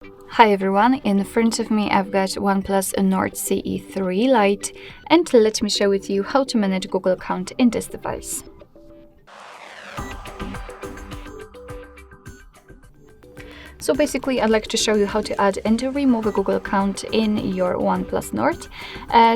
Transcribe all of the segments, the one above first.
Hi everyone, in front of me I've got OnePlus Nord CE 3 Lite, and let me share with you how to manage Google account in this device. So basically I'd like to show you how to add and to remove a Google account in your OnePlus Nord.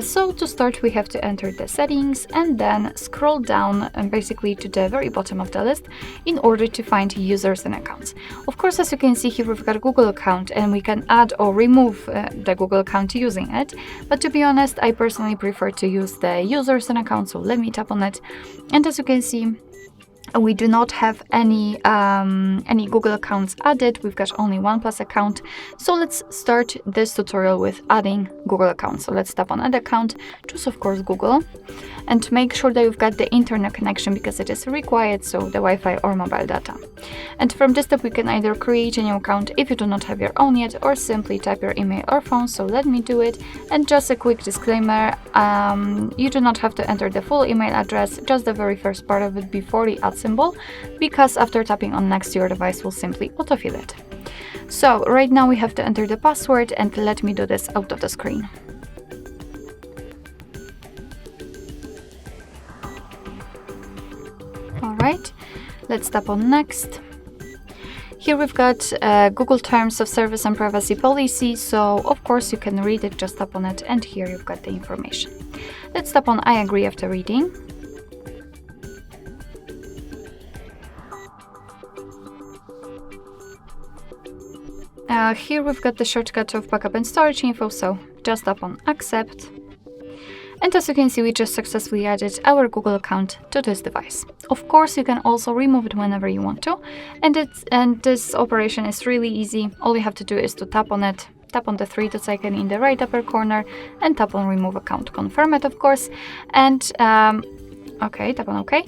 So to start we have to enter the settings and then scroll down basically to the very bottom of the list in order to find users and accounts. Of course, as you can see here, we've got a Google account and we can add or remove the Google account using it. But to be honest, I personally prefer to use the users and accounts, so let me tap on it. And as you can see, we do not have any Google accounts added. We've got only OnePlus account. So let's start this tutorial with adding Google accounts. So let's tap on add account, choose of course Google, and make sure that you've got the internet connection because it is required, so the Wi-Fi or mobile data. And from this step we can either create a new account if you do not have your own yet, or simply type your email or phone. So let me do it. And just a quick disclaimer, you do not have to enter the full email address, just the very first part of it before the @ symbol, because after tapping on next your device will simply autofill it. So right now we have to enter the password, and let me do this out of the screen. Alright, let's tap on next. Here we've got Google Terms of Service and Privacy Policy, so of course you can read it, just tap on it, and here you've got the information. Let's tap on I agree after reading. Here we've got the shortcut of backup and storage info, so just tap on accept. And as you can see, we just successfully added our Google account to this device. Of course, you can also remove it whenever you want to, and this operation is really easy. All you have to do is to tap on it, tap on the three dots icon in the right upper corner, and tap on remove account, confirm it of course, and okay, tap on OK.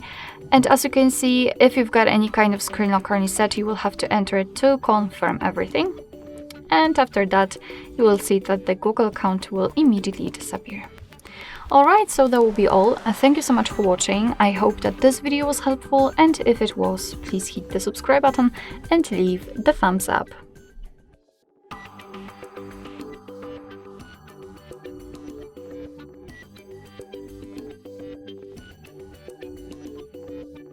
And as you can see, if you've got any kind of screen lock or reset, you will have to enter it to confirm everything. And after that, you will see that the Google account will immediately disappear. Alright, so that will be all. Thank you so much for watching. I hope that this video was helpful, and if it was, please hit the subscribe button and leave the thumbs up.